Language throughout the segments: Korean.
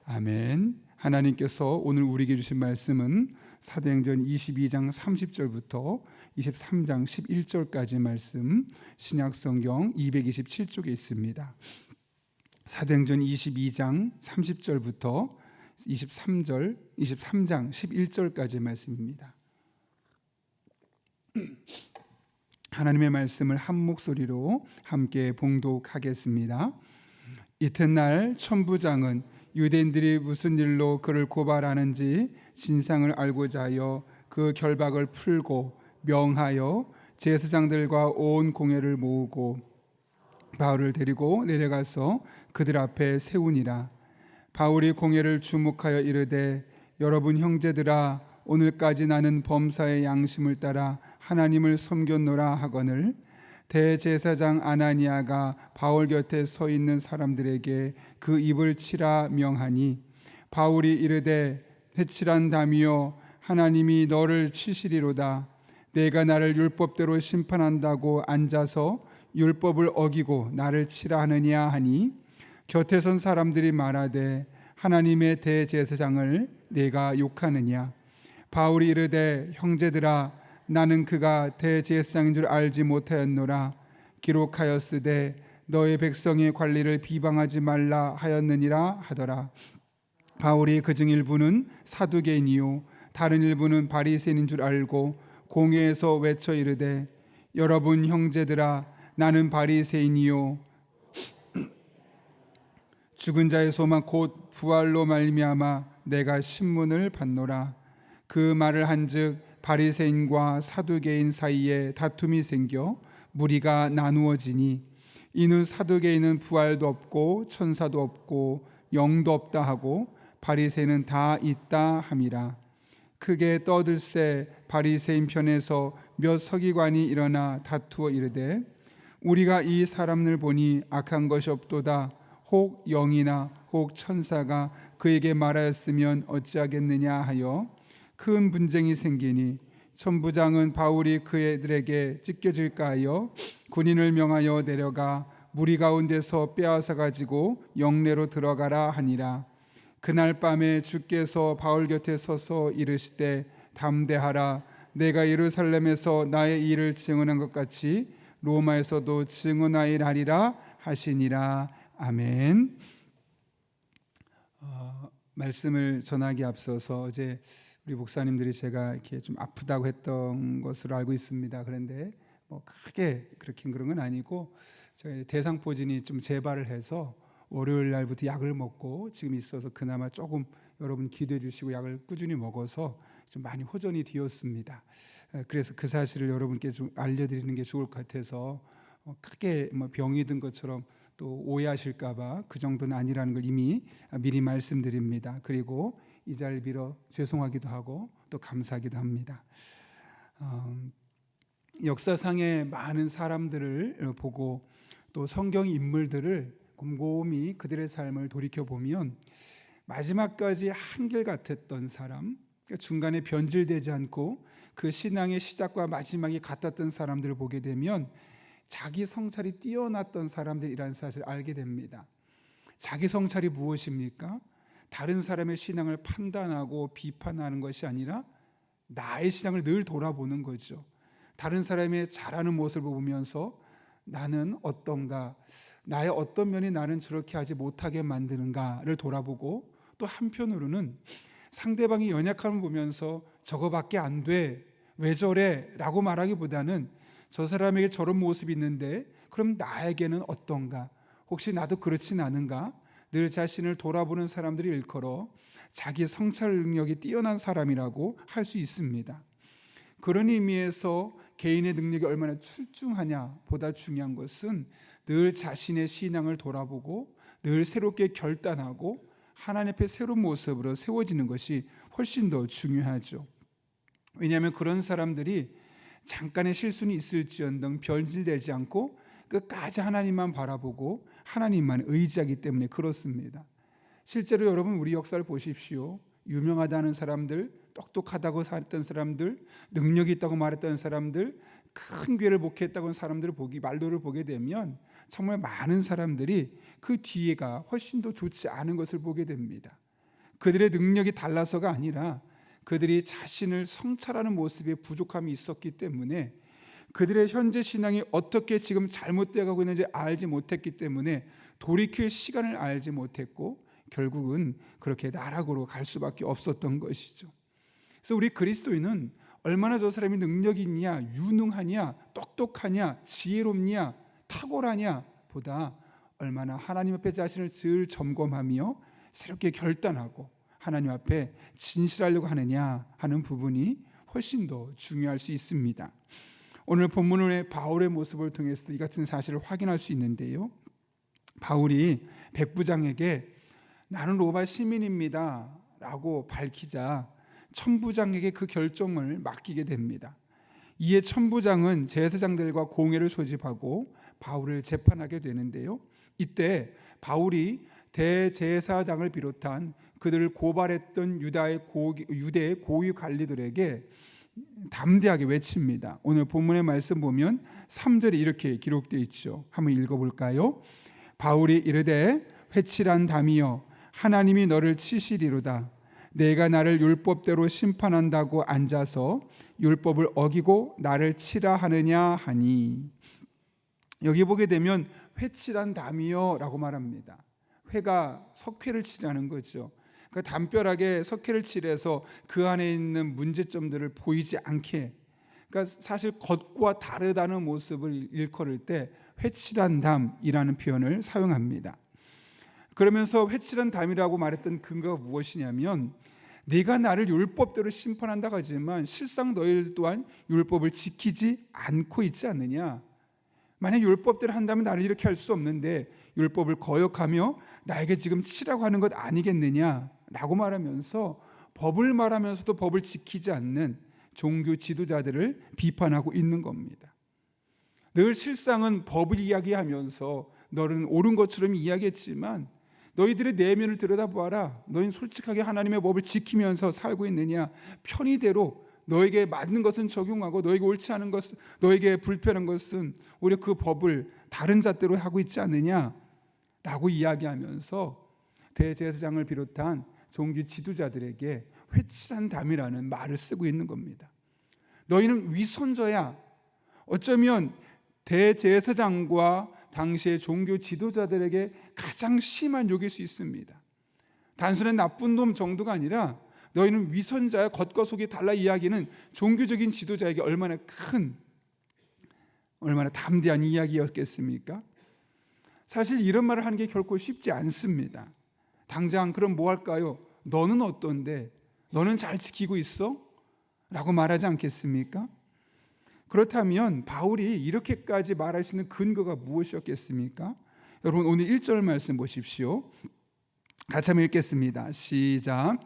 아멘. 하나님께서 오늘 우리에게 주신 말씀은 사도행전 22장 30절부터 23장 11절까지 말씀, 신약성경 227쪽에 있습니다. 사도행전 22장 30절부터 23장 11절까지 말씀입니다. 하나님의 말씀을 한 목소리로 함께 봉독하겠습니다. 이튿날 천부장은 유대인들이 무슨 일로 그를 고발하는지 진상을 알고자 하여 그 결박을 풀고 명하여 제사장들과 온 공회를 모으고 바울을 데리고 내려가서 그들 앞에 세우니라. 바울이 공회를 주목하여 이르되, 여러분 형제들아, 오늘까지 나는 범사의 양심을 따라 하나님을 섬겼노라 하거늘, 대제사장 아나니아가 바울 곁에 서 있는 사람들에게 그 입을 치라 명하니, 바울이 이르되, 회칠한다미여, 하나님이 너를 치시리로다. 내가 나를 율법대로 심판한다고 앉아서 율법을 어기고 나를 치라 하느냐 하니, 곁에 선 사람들이 말하되, 하나님의 대제사장을 내가 욕하느냐. 바울이 이르되, 형제들아, 나는 그가 대제사장인 줄 알지 못하였노라. 기록하였으되 너의 백성의 관리를 비방하지 말라 하였느니라 하더라. 바울이 그중 일부는 사두개인이요 다른 일부는 바리새인인 줄 알고 공회에서 외쳐 이르되, 여러분 형제들아, 나는 바리새인이요 죽은 자의 소망 곧 부활로 말미암아 내가 신문을 받노라. 그 말을 한즉 바리새인과 사두개인 사이에 다툼이 생겨 무리가 나누어지니, 이는 사두개인은 부활도 없고 천사도 없고 영도 없다 하고 바리새인은 다 있다 함이라. 크게 떠들새 바리새인 편에서 몇 서기관이 일어나 다투어 이르되, 우리가 이 사람을 보니 악한 것이 없도다. 혹 영이나 혹 천사가 그에게 말하였으면 어찌하겠느냐 하여 큰 분쟁이 생기니, 천부장은 바울이 그들에게 찢겨질까 하여 군인을 명하여 내려가 무리 가운데서 빼앗아 가지고 영내로 들어가라 하니라. 그날 밤에 주께서 바울 곁에 서서 이르시되, 담대하라. 내가 예루살렘에서 나의 일을 증언한 것 같이 로마에서도 증언하리라 하시니라. 아멘. 말씀을 전하기 앞서서 어제 우리 목사님들이 제가 이렇게 좀 아프다고 했던 것으로 알고 있습니다. 그런데 뭐 크게 그렇게 그런 건 아니고, 저희 대상포진이 좀 재발을 해서 월요일 날부터 약을 먹고 지금 있어서 그나마 조금 여러분 기도해 주시고 약을 꾸준히 먹어서 좀 많이 호전이 되었습니다. 그래서 그 사실을 여러분께 좀 알려드리는 게 좋을 것 같아서, 크게 뭐 병이 든 것처럼 또 오해하실까봐 그 정도는 아니라는 걸 이미 미리 말씀드립니다. 그리고 이 자리를 빌어 죄송하기도 하고 또 감사하기도 합니다. 역사상의 많은 사람들을 보고 또 성경 인물들을 곰곰이 그들의 삶을 돌이켜보면 마지막까지 한결같았던 사람, 중간에 변질되지 않고 그 신앙의 시작과 마지막이 같았던 사람들을 보게 되면 자기 성찰이 뛰어났던 사람들이라는 사실을 알게 됩니다. 자기 성찰이 무엇입니까? 다른 사람의 신앙을 판단하고 비판하는 것이 아니라 나의 신앙을 늘 돌아보는 거죠. 다른 사람의 잘하는 모습을 보면서 나는 어떤가, 나의 어떤 면이 나는 저렇게 하지 못하게 만드는가를 돌아보고, 또 한편으로는 상대방이 연약함을 보면서 저거밖에 안 돼, 왜 저래? 라고 말하기보다는 저 사람에게 저런 모습이 있는데 그럼 나에게는 어떤가? 혹시 나도 그렇진 않은가? 늘 자신을 돌아보는 사람들이 일컬어 자기 성찰 능력이 뛰어난 사람이라고 할 수 있습니다. 그런 의미에서 개인의 능력이 얼마나 출중하냐 보다 중요한 것은 늘 자신의 신앙을 돌아보고 늘 새롭게 결단하고 하나님 앞에 새로운 모습으로 세워지는 것이 훨씬 더 중요하죠. 왜냐하면 그런 사람들이 잠깐의 실수는 있을지언정 변질되지 않고 끝까지 하나님만 바라보고 하나님만 의지하기 때문에 그렇습니다. 실제로 여러분 우리 역사를 보십시오. 유명하다는 사람들, 똑똑하다고 했던 사람들, 능력이 있다고 말했던 사람들, 큰 교회를 목회했다고 하는 사람들을 말로를 보게 되면 정말 많은 사람들이 그 뒤에가 훨씬 더 좋지 않은 것을 보게 됩니다. 그들의 능력이 달라서가 아니라 그들이 자신을 성찰하는 모습에 부족함이 있었기 때문에, 그들의 현재 신앙이 어떻게 지금 잘못되어 가고 있는지 알지 못했기 때문에 돌이킬 시간을 알지 못했고 결국은 그렇게 나락으로 갈 수밖에 없었던 것이죠. 그래서 우리 그리스도인은 얼마나 저 사람이 능력이 있냐, 유능하냐, 똑똑하냐, 지혜롭냐, 탁월하냐 보다 얼마나 하나님 앞에 자신을 늘 점검하며 새롭게 결단하고 하나님 앞에 진실하려고 하느냐 하는 부분이 훨씬 더 중요할 수 있습니다. 오늘 본문의 바울의 모습을 통해서 이 같은 사실을 확인할 수 있는데요, 바울이 백부장에게 나는 로마 시민입니다 라고 밝히자 천부장에게 그 결정을 맡기게 됩니다. 이에 천부장은 제사장들과 공회를 소집하고 바울을 재판하게 되는데요, 이때 바울이 대제사장을 비롯한 그들을 고발했던 유대의 고위 관리들에게 담대하게 외칩니다. 오늘 본문의 말씀 보면 3절에 이렇게 기록되어 있죠. 한번 읽어볼까요? 바울이 이르되 회칠한 담이여 하나님이 너를 치시리로다. 내가 나를 율법대로 심판한다고 앉아서 율법을 어기고 나를 치라 하느냐 하니. 여기 보게 되면 회칠한 담이여 라고 말합니다. 회가 석회를 칠하는 거죠. 그러니까 담벼락에 석회를 칠해서 그 안에 있는 문제점들을 보이지 않게, 그러니까 사실 겉과 다르다는 모습을 일컬을 때 회칠한 담이라는 표현을 사용합니다. 그러면서 회칠한 담이라고 말했던 근거가 무엇이냐면, 네가 나를 율법대로 심판한다고 하지만 실상 너희들 또한 율법을 지키지 않고 있지 않느냐. 만약 율법대로 한다면 나를 이렇게 할 수 없는데 율법을 거역하며 나에게 지금 치라고 하는 것 아니겠느냐 라고 말하면서 법을 말하면서도 법을 지키지 않는 종교 지도자들을 비판하고 있는 겁니다. 늘 실상은 법을 이야기하면서 너는 옳은 것처럼 이야기했지만 너희들의 내면을 들여다보아라. 너희는 솔직하게 하나님의 법을 지키면서 살고 있느냐, 편의대로 너에게 맞는 것은 적용하고 너에게 옳지 않은 것은, 너에게 불편한 것은 오히려 그 법을 다른 잣대로 하고 있지 않느냐라고 이야기하면서 대제사장을 비롯한 종교 지도자들에게 회칠한 담이라는 말을 쓰고 있는 겁니다. 너희는 위선자야. 어쩌면 대제사장과 당시의 종교 지도자들에게 가장 심한 욕일 수 있습니다. 단순한 나쁜 놈 정도가 아니라 너희는 위선자야, 겉과 속이 달라 이야기는 종교적인 지도자에게 얼마나 담대한 이야기였겠습니까? 사실 이런 말을 하는 게 결코 쉽지 않습니다. 당장 그럼 뭐 할까요? 너는 어떤데? 너는 잘 지키고 있어? 라고 말하지 않겠습니까? 그렇다면 바울이 이렇게까지 말할 수 있는 근거가 무엇이었겠습니까? 여러분 오늘 1절 말씀 보십시오. 같이 한번 읽겠습니다. 시작.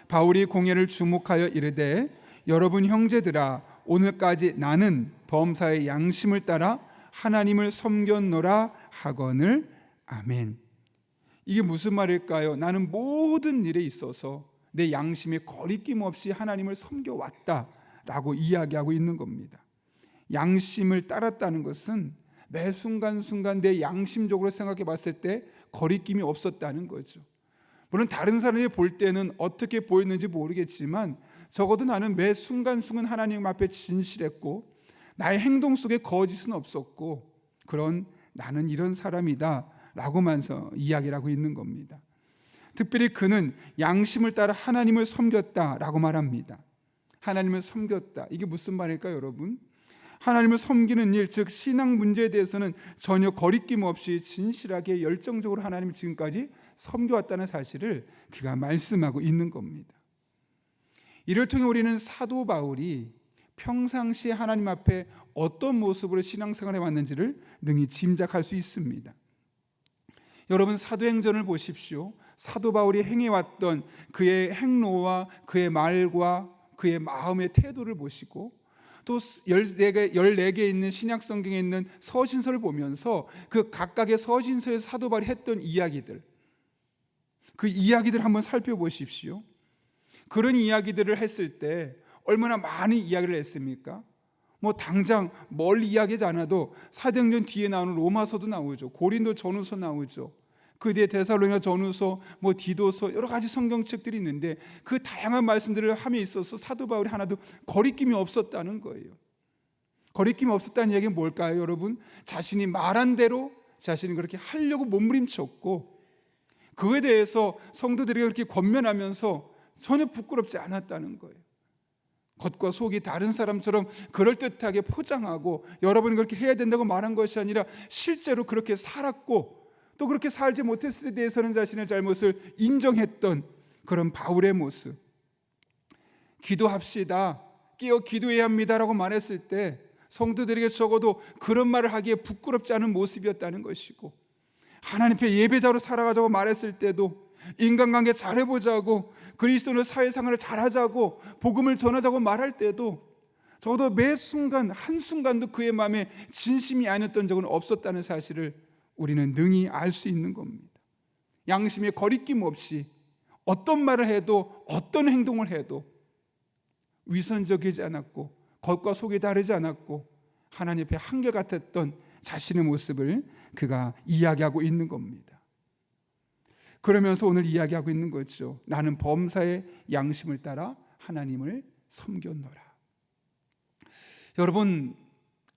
바울이 공회를 주목하여 이르되 여러분 형제들아 오늘까지 나는 범사의 양심을 따라 하나님을 섬겼노라 하거늘. 아멘. 이게 무슨 말일까요? 나는 모든 일에 있어서 내 양심에 거리낌 없이 하나님을 섬겨왔다라고 이야기하고 있는 겁니다. 양심을 따랐다는 것은 매 순간순간 내 양심적으로 생각해 봤을 때 거리낌이 없었다는 거죠. 물론 다른 사람이 볼 때는 어떻게 보였는지 모르겠지만 적어도 나는 매 순간순간 하나님 앞에 진실했고 나의 행동 속에 거짓은 없었고 그런 나는 이런 사람이다 라고만서 이야기를 하고 있는 겁니다. 특별히 그는 양심을 따라 하나님을 섬겼다라고 말합니다. 하나님을 섬겼다. 이게 무슨 말일까요, 여러분? 하나님을 섬기는 일, 즉 신앙 문제에 대해서는 전혀 거리낌 없이 진실하게 열정적으로 하나님을 지금까지 섬겨왔다는 사실을 그가 말씀하고 있는 겁니다. 이를 통해 우리는 사도 바울이 평상시에 하나님 앞에 어떤 모습으로 신앙생활을 해왔는지를 능히 짐작할 수 있습니다. 여러분 사도행전을 보십시오. 사도 바울이 행해왔던 그의 행로와 그의 말과 그의 마음의 태도를 보시고 또 14개 있는 신약 성경에 있는 서신서를 보면서 그 각각의 서신서에서 사도 바울이 했던 이야기들, 그 이야기들 한번 살펴보십시오. 그런 이야기들을 했을 때 얼마나 많은 이야기를 했습니까? 뭐 당장 멀리 이야기하지 않아도 사도행전 뒤에 나오는 로마서도 나오죠. 고린도 전후서 나오죠. 그 뒤에 데살로니가 전후서, 디도서 여러 가지 성경책들이 있는데 그 다양한 말씀들을 함에 있어서 사도 바울이 하나도 거리낌이 없었다는 거예요. 거리낌이 없었다는 얘기는 뭘까요, 여러분? 자신이 말한 대로 자신이 그렇게 하려고 몸부림쳤고 그에 대해서 성도들이 그렇게 권면하면서 전혀 부끄럽지 않았다는 거예요. 겉과 속이 다른 사람처럼 그럴듯하게 포장하고 여러분이 그렇게 해야 된다고 말한 것이 아니라 실제로 그렇게 살았고 또 그렇게 살지 못했을 때 대해서는 자신의 잘못을 인정했던 그런 바울의 모습. 기도합시다, 깨어 기도해야 합니다라고 말했을 때 성도들에게 적어도 그런 말을 하기에 부끄럽지 않은 모습이었다는 것이고, 하나님 앞에 예배자로 살아가자고 말했을 때도, 인간관계 잘해보자고, 그리스도인의 사회생활을 잘하자고, 복음을 전하자고 말할 때도 적어도 매 순간 한순간도 그의 마음에 진심이 아니었던 적은 없었다는 사실을 우리는 능히 알 수 있는 겁니다. 양심에 거리낌 없이 어떤 말을 해도 어떤 행동을 해도 위선적이지 않았고 겉과 속이 다르지 않았고 하나님 앞에 한결같았던 자신의 모습을 그가 이야기하고 있는 겁니다. 그러면서 오늘 이야기하고 있는 거죠. 나는 범사의 양심을 따라 하나님을 섬겼노라. 여러분,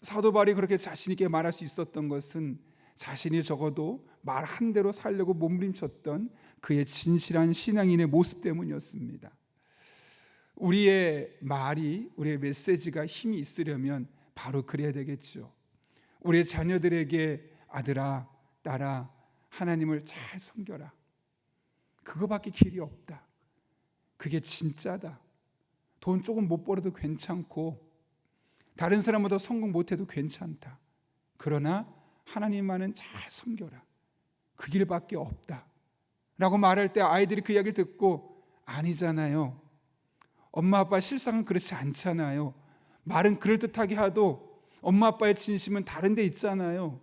사도 바울이 그렇게 자신 있게 말할 수 있었던 것은 자신이 적어도 말한 대로 살려고 몸부림쳤던 그의 진실한 신앙인의 모습 때문이었습니다. 우리의 말이, 우리의 메시지가 힘이 있으려면 바로 그래야 되겠죠. 우리의 자녀들에게 아들아, 딸아, 하나님을 잘 섬겨라. 그거밖에 길이 없다. 그게 진짜다. 돈 조금 못 벌어도 괜찮고 다른 사람보다 성공 못해도 괜찮다. 그러나 하나님만은 잘 섬겨라. 그 길밖에 없다 라고 말할 때 아이들이 그 이야기를 듣고 아니잖아요. 엄마 아빠 실상은 그렇지 않잖아요. 말은 그럴듯하게 하도 엄마 아빠의 진심은 다른 데 있잖아요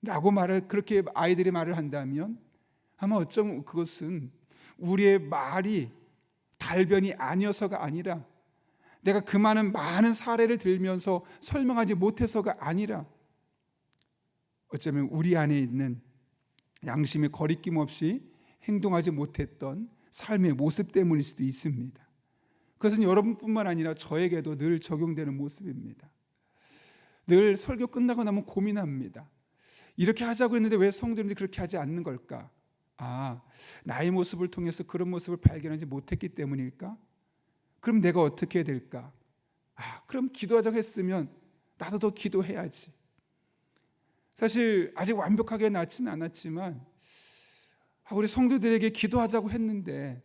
라고 그렇게 아이들이 말을 한다면 아마 어쩌면 그것은 우리의 말이 달변이 아니어서가 아니라 내가 그 많은 사례를 들면서 설명하지 못해서가 아니라 어쩌면 우리 안에 있는 양심의 거리낌 없이 행동하지 못했던 삶의 모습 때문일 수도 있습니다. 그것은 여러분뿐만 아니라 저에게도 늘 적용되는 모습입니다. 늘 설교 끝나고 나면 고민합니다. 이렇게 하자고 했는데 왜 성도들이 그렇게 하지 않는 걸까? 나의 모습을 통해서 그런 모습을 발견하지 못했기 때문일까? 그럼 내가 어떻게 해야 될까? 그럼 기도하자고 했으면 나도 더 기도해야지. 사실 아직 완벽하게 낫지는 않았지만 우리 성도들에게 기도하자고 했는데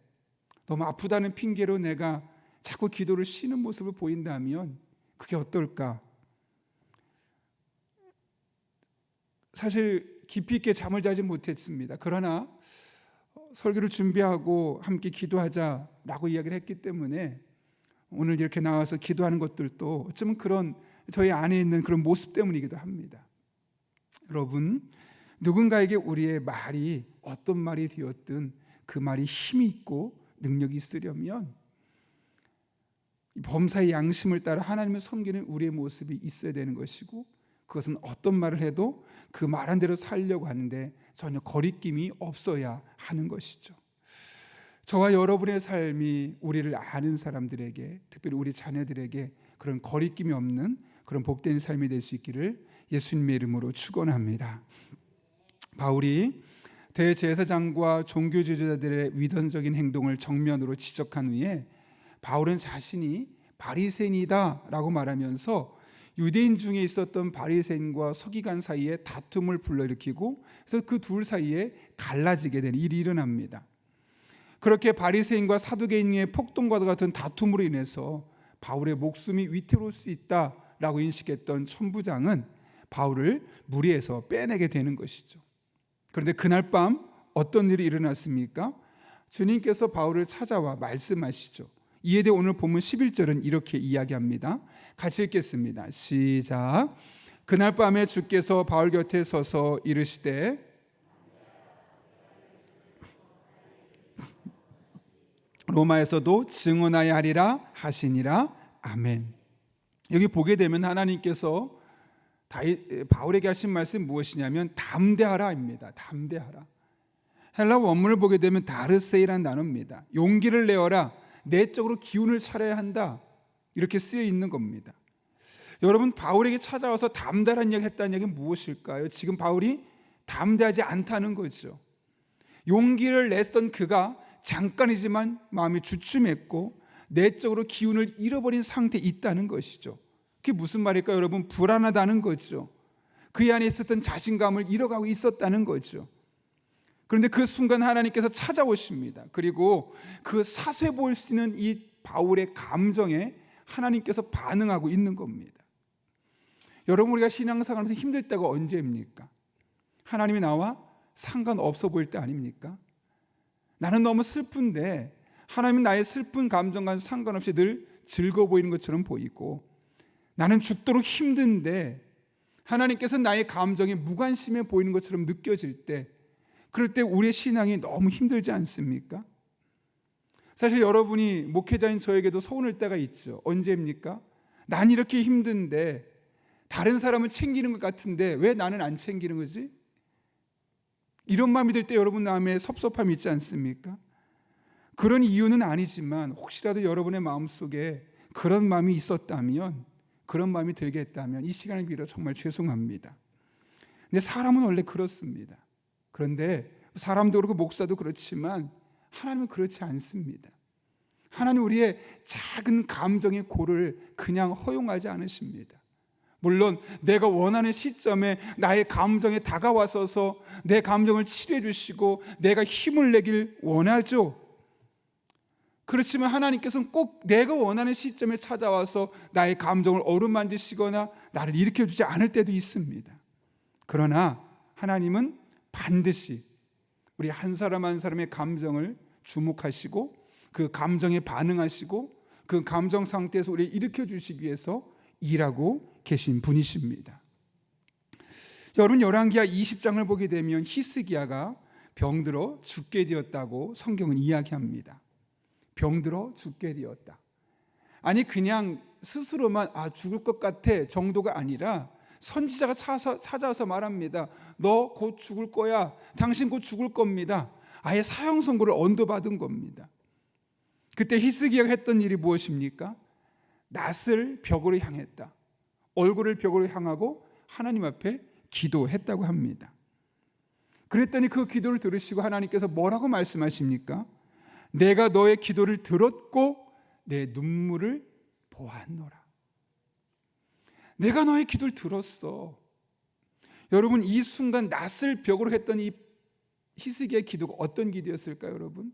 너무 아프다는 핑계로 내가 자꾸 기도를 쉬는 모습을 보인다면 그게 어떨까? 사실 깊이 있게 잠을 자지 못했습니다. 그러나 설교를 준비하고 함께 기도하자라고 이야기를 했기 때문에 오늘 이렇게 나와서 기도하는 것들도 어쩌면 그런 저희 안에 있는 그런 모습 때문이기도 합니다. 여러분, 누군가에게 우리의 말이 어떤 말이 되었든 그 말이 힘이 있고 능력이 있으려면 범사의 양심을 따라 하나님을 섬기는 우리의 모습이 있어야 되는 것이고, 그것은 어떤 말을 해도 그 말한 대로 살려고 하는데 전혀 거리낌이 없어야 하는 것이죠. 저와 여러분의 삶이 우리를 아는 사람들에게, 특별히 우리 자녀들에게 그런 거리낌이 없는 그런 복된 삶이 될 수 있기를 예수님의 이름으로 축원합니다. 바울이 대제사장과 종교 지도자들의 위선적인 행동을 정면으로 지적한 후에 바울은 자신이 바리새인이다라고 말하면서 유대인 중에 있었던 바리새인과 서기관 사이에 다툼을 불러일으키고 그래서 그 둘 사이에 갈라지게 되는 일이 일어납니다. 그렇게 바리새인과 사두개인의 폭동과 같은 다툼으로 인해서 바울의 목숨이 위태로울 수 있다라고 인식했던 천부장은 바울을 무리에서 빼내게 되는 것이죠. 그런데 그날 밤 어떤 일이 일어났습니까? 주님께서 바울을 찾아와 말씀하시죠. 이에 대해 오늘 본문 11절은 이렇게 이야기합니다. 같이 읽겠습니다. 시작. 그날 밤에 주께서 바울 곁에 서서 이르시되 로마에서도 증언하여 하리라 하시니라. 아멘. 여기 보게 되면 하나님께서 바울에게 하신 말씀이 무엇이냐면 담대하라입니다. 담대하라. 헬라 원문을 보게 되면 다르세이라는 단어입니다. 용기를 내어라. 내적으로 기운을 차려야 한다. 이렇게 쓰여 있는 겁니다. 여러분, 바울에게 찾아와서 담대한 이야기 했다는 얘기는 무엇일까요? 지금 바울이 담대하지 않다는 거죠. 용기를 냈던 그가 잠깐이지만 마음이 주춤했고 내적으로 기운을 잃어버린 상태에 있다는 것이죠. 그게 무슨 말일까요? 여러분, 불안하다는 거죠. 그 안에 있었던 자신감을 잃어가고 있었다는 거죠. 그런데 그 순간 하나님께서 찾아오십니다. 그리고 그 사소해 보일 수 있는 이 바울의 감정에 하나님께서 반응하고 있는 겁니다. 여러분, 우리가 신앙생활하면서 힘들 때가 언제입니까? 하나님이 나와 상관없어 보일 때 아닙니까? 나는 너무 슬픈데 하나님은 나의 슬픈 감정과 상관없이 늘 즐거워 보이는 것처럼 보이고, 나는 죽도록 힘든데 하나님께서 나의 감정에 무관심해 보이는 것처럼 느껴질 때, 그럴 때 우리의 신앙이 너무 힘들지 않습니까? 사실 여러분이 목회자인 저에게도 서운할 때가 있죠. 언제입니까? 난 이렇게 힘든데 다른 사람을 챙기는 것 같은데 왜 나는 안 챙기는 거지? 이런 마음이 들 때 여러분 마음에 섭섭함이 있지 않습니까? 그런 이유는 아니지만 혹시라도 여러분의 마음속에 그런 마음이 있었다면, 그런 마음이 들게 했다면 이 시간을 빌어 정말 죄송합니다. 근데 사람은 원래 그렇습니다. 그런데 사람도 그렇고 목사도 그렇지만 하나님은 그렇지 않습니다. 하나님 우리의 작은 감정의 고를 그냥 허용하지 않으십니다. 물론 내가 원하는 시점에 나의 감정에 다가와서서 내 감정을 치료해 주시고 내가 힘을 내길 원하죠. 그렇지만 하나님께서는 꼭 내가 원하는 시점에 찾아와서 나의 감정을 어루만지시거나 나를 일으켜 주지 않을 때도 있습니다. 그러나 하나님은 반드시 우리 한 사람 한 사람의 감정을 주목하시고 그 감정에 반응하시고 그 감정 상태에서 우리를 일으켜 주시기 위해서 일하고 계신 분이십니다. 여러분, 열왕기하 20장을 보게 되면 히스기야가 병들어 죽게 되었다고 성경은 이야기합니다. 병들어 죽게 되었다. 아니 그냥 스스로만 죽을 것 같아 정도가 아니라 선지자가 찾아와서 말합니다. 너 곧 죽을 거야. 당신 곧 죽을 겁니다. 아예 사형 선고를 언도받은 겁니다. 그때 히스기야가 했던 일이 무엇입니까? 낯을 벽으로 향했다. 얼굴을 벽으로 향하고 하나님 앞에 기도했다고 합니다. 그랬더니 그 기도를 들으시고 하나님께서 뭐라고 말씀하십니까? 내가 너의 기도를 들었고 내 눈물을 보았노라. 내가 너의 기도를 들었어. 여러분, 이 순간 낯을 벽으로 했던 이 히스기야의 기도가 어떤 기도였을까요, 여러분?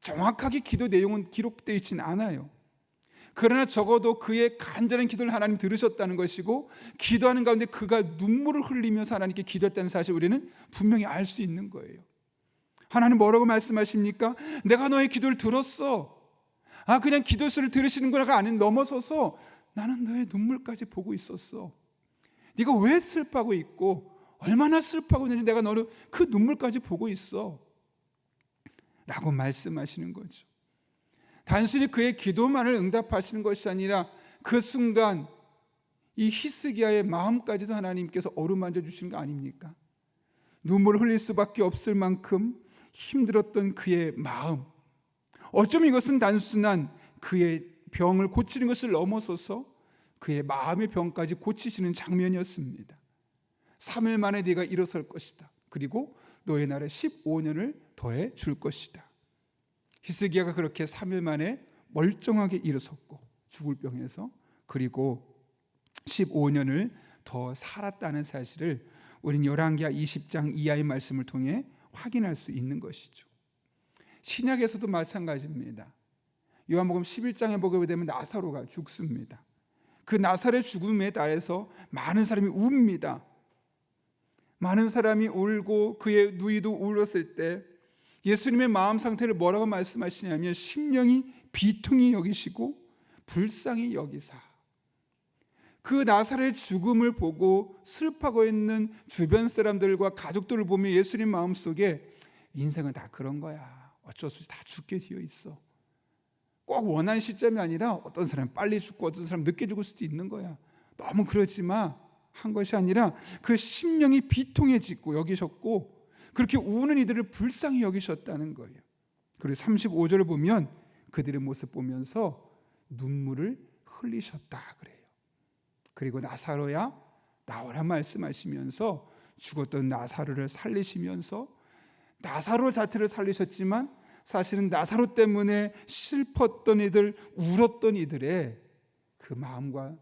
정확하게 기도 내용은 기록되어 있지는 않아요. 그러나 적어도 그의 간절한 기도를 하나님 들으셨다는 것이고, 기도하는 가운데 그가 눈물을 흘리면서 하나님께 기도했다는 사실 우리는 분명히 알 수 있는 거예요. 하나님 뭐라고 말씀하십니까? 내가 너의 기도를 들었어. 그냥 기도 소리를 들으시는 거라가 아닌 넘어서서 나는 너의 눈물까지 보고 있었어. 네가 왜 슬퍼하고 있고 얼마나 슬퍼하고 있는지 내가 너를 그 눈물까지 보고 있어 라고 말씀하시는 거죠. 단순히 그의 기도만을 응답하시는 것이 아니라 그 순간 이 히스기야의 마음까지도 하나님께서 어루만져 주시는 거 아닙니까? 눈물을 흘릴 수밖에 없을 만큼 힘들었던 그의 마음, 어쩌면 이것은 단순한 그의 병을 고치는 것을 넘어서서 그의 마음의 병까지 고치시는 장면이었습니다. 3일 만에 네가 일어설 것이다. 그리고 너의 날에 15년을 더해 줄 것이다. 히스기야가 그렇게 3일 만에 멀쩡하게 일어섰고 죽을 병에서, 그리고 15년을 더 살았다는 사실을 우린 열왕기하 20장 이하의 말씀을 통해 확인할 수 있는 것이죠. 신약에서도 마찬가지입니다. 요한복음 11장에 보게 되면 나사로가 죽습니다. 그 나사로의 죽음에 대해서 많은 사람이 웁니다. 많은 사람이 울고 그의 누이도 울었을 때 예수님의 마음 상태를 뭐라고 말씀하시냐면 심령이 비통히 여기시고 불쌍히 여기사. 그 나사로의 죽음을 보고 슬퍼하고 있는 주변 사람들과 가족들을 보며 예수님 마음속에 인생은 다 그런 거야. 어쩔 수 없이 다 죽게 되어 있어. 꼭 원하는 시점이 아니라 어떤 사람은 빨리 죽고 어떤 사람은 늦게 죽을 수도 있는 거야. 너무 그러지 마 한 것이 아니라 그 심령이 비통해지고 여기셨고 그렇게 우는 이들을 불쌍히 여기셨다는 거예요. 그리고 35절을 보면 그들의 모습 보면서 눈물을 흘리셨다 그래요. 그리고 나사로야 나오라 말씀하시면서 죽었던 나사로를 살리시면서 나사로 자체를 살리셨지만 사실은 나사로 때문에 슬펐던 이들, 울었던 이들의 그 마음과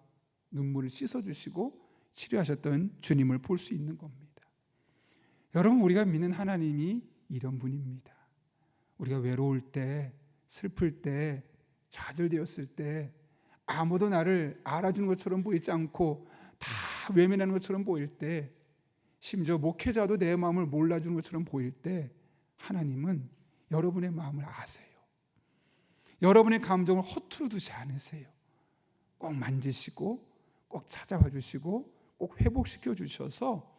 눈물을 씻어주시고 치료하셨던 주님을 볼 수 있는 겁니다. 여러분, 우리가 믿는 하나님이 이런 분입니다. 우리가 외로울 때, 슬플 때, 좌절되었을 때 아무도 나를 알아주는 것처럼 보이지 않고 다 외면하는 것처럼 보일 때, 심지어 목회자도 내 마음을 몰라주는 것처럼 보일 때 하나님은 여러분의 마음을 아세요. 여러분의 감정을 허투루 두지 않으세요. 꼭 만지시고 꼭 찾아와 주시고 꼭 회복시켜 주셔서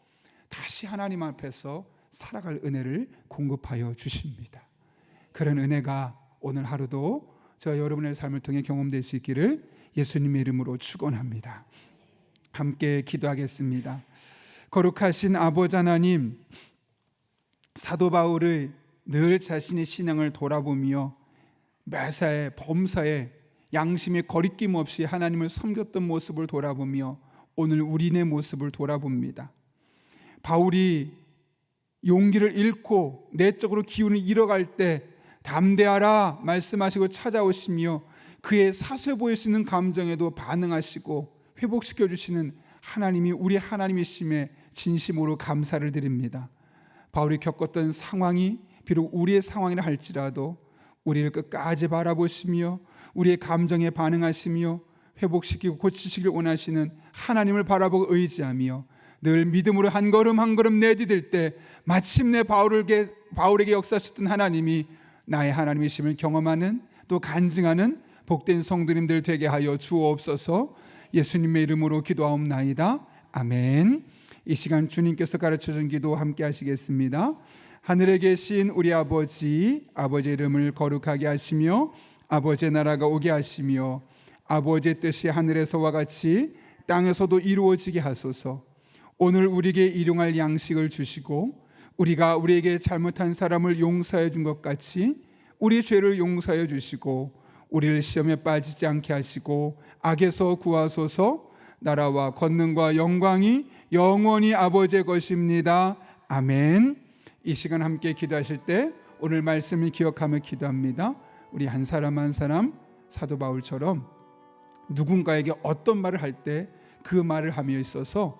다시 하나님 앞에서 살아갈 은혜를 공급하여 주십니다. 그런 은혜가 오늘 하루도 저와 여러분의 삶을 통해 경험될 수 있기를 예수님의 이름으로 축원합니다. 함께 기도하겠습니다. 거룩하신 아버지 하나님, 사도 바울을 늘 자신의 신앙을 돌아보며 매사에 범사에 양심의 거리낌 없이 하나님을 섬겼던 모습을 돌아보며 오늘 우리네 모습을 돌아봅니다. 바울이 용기를 잃고 내적으로 기운을 잃어갈 때 담대하라 말씀하시고 찾아오시며 그의 사소해 보일 수 있는 감정에도 반응하시고 회복시켜 주시는 하나님이 우리 하나님이심에 진심으로 감사를 드립니다. 바울이 겪었던 상황이 비록 우리의 상황이라 할지라도 우리를 끝까지 바라보시며 우리의 감정에 반응하시며 회복시키고 고치시길 원하시는 하나님을 바라보고 의지하며 늘 믿음으로 한 걸음 한 걸음 내디딜 때 마침내 바울에게 역사하셨던 하나님이 나의 하나님이심을 경험하는 또 간증하는 복된 성도님들 되게 하여 주옵소서. 예수님의 이름으로 기도하옵나이다. 아멘. 이 시간 주님께서 가르쳐준 기도 함께 하시겠습니다. 하늘에 계신 우리 아버지, 아버지의 이름을 거룩하게 하시며 아버지의 나라가 오게 하시며 아버지의 뜻이 하늘에서와 같이 땅에서도 이루어지게 하소서. 오늘 우리에게 일용할 양식을 주시고 우리가 우리에게 잘못한 사람을 용서해 준 것 같이 우리 죄를 용서해 주시고 우리를 시험에 빠지지 않게 하시고 악에서 구하소서. 나라와 권능과 영광이 영원히 아버지의 것입니다. 아멘. 이 시간 함께 기도하실 때 오늘 말씀을 기억하며 기도합니다. 우리 한 사람 한 사람 사도 바울처럼 누군가에게 어떤 말을 할 때 그 말을 함에 있어서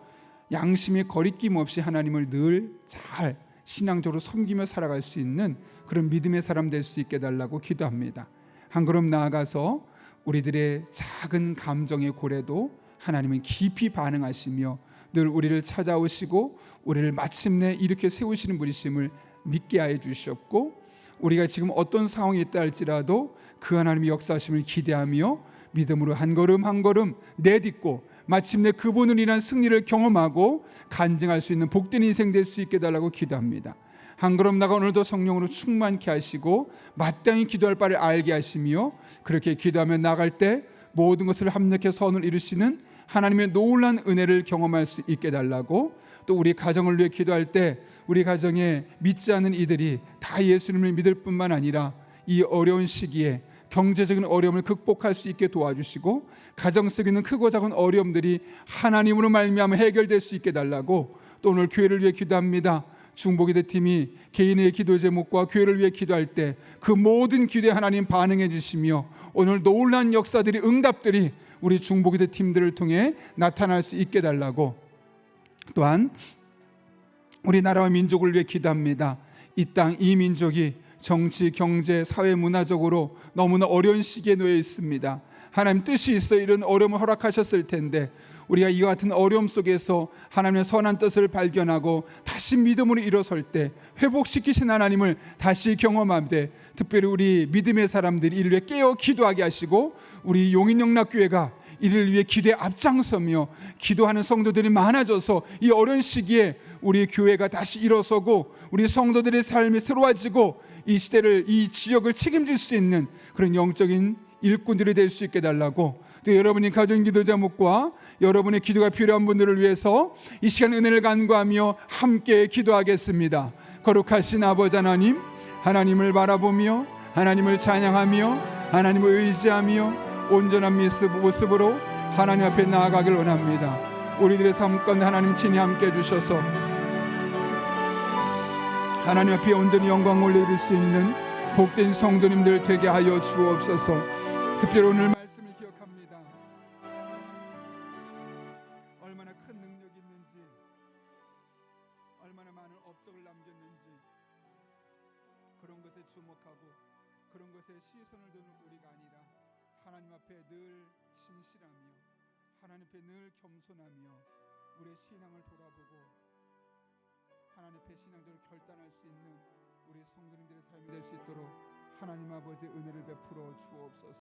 양심의 거리낌 없이 하나님을 늘 잘 신앙적으로 섬기며 살아갈 수 있는 그런 믿음의 사람 될 수 있게 달라고 기도합니다. 한 걸음 나아가서 우리들의 작은 감정의 고래도 하나님은 깊이 반응하시며 늘 우리를 찾아오시고 우리를 마침내 이렇게 세우시는 분이심을 믿게 하여 주셨고 우리가 지금 어떤 상황이 있다 할지라도 그 하나님의 역사하심을 기대하며 믿음으로 한 걸음 한 걸음 내딛고 마침내 그분을 인한 승리를 경험하고 간증할 수 있는 복된 인생 될 수 있게 달라고 기도합니다. 한 걸음 나가 오늘도 성령으로 충만케 하시고 마땅히 기도할 바를 알게 하시며 그렇게 기도하며 나갈 때 모든 것을 합력해 선을 이루시는 하나님의 놀라운 은혜를 경험할 수 있게 달라고 또 우리 가정을 위해 기도할 때 우리 가정에 믿지 않는 이들이 다 예수님을 믿을 뿐만 아니라 이 어려운 시기에 경제적인 어려움을 극복할 수 있게 도와주시고 가정 속에 있는 크고 작은 어려움들이 하나님으로 말미암아 해결될 수 있게 달라고 또 오늘 교회를 위해 기도합니다. 중보기도 팀이 개인의 기도 제목과 교회를 위해 기도할 때 그 모든 기도에 하나님 반응해 주시며 오늘 놀라운 역사들이 응답들이 우리 중보기도 팀들을 통해 나타날 수 있게 달라고 또한 우리나라와 민족을 위해 기도합니다. 이 땅, 이 민족이 정치, 경제, 사회, 문화적으로 너무나 어려운 시기에 놓여 있습니다. 하나님 뜻이 있어 이런 어려움을 허락하셨을 텐데 우리가 이와 같은 어려움 속에서 하나님의 선한 뜻을 발견하고 다시 믿음으로 일어설 때 회복시키신 하나님을 다시 경험하되 특별히 우리 믿음의 사람들이 이를 위해 깨어 기도하게 하시고 우리 용인영락교회가 이를 위해 기도에 앞장서며 기도하는 성도들이 많아져서 이 어려운 시기에 우리 교회가 다시 일어서고 우리 성도들의 삶이 새로워지고 이 시대를 이 지역을 책임질 수 있는 그런 영적인 일꾼들이 될 수 있게 달라고, 또 여러분이 가진 기도 제목과 여러분의 기도가 필요한 분들을 위해서 이 시간 은혜를 간구하며 함께 기도하겠습니다. 거룩하신 아버지 하나님, 하나님을 바라보며 하나님을 찬양하며 하나님을 의지하며 온전한 모습으로 하나님 앞에 나아가길 원합니다. 우리들의 삶 가운데 하나님 친히 함께 해주셔서 하나님 앞에 온전히 영광 올려드릴 수 있는 복된 성도님들 되게 하여 주옵소서. 특별히 오늘 말씀을 기억합니다. 얼마나 큰 능력이 있는지, 얼마나 많은 업적을 남겼는지, 그런 것에 주목하고 그런 것에 시선을 두는 우리가 아니라 하나님 앞에 늘 진실하며 하나님 앞에 늘 겸손하며 우리의 신앙을 돌아보고 하나님 앞에 신앙적으로 결단할 수 있는 우리 성도님들의 삶이 될 수 있도록 하나님 아버지 은혜를 베풀어 주옵소서.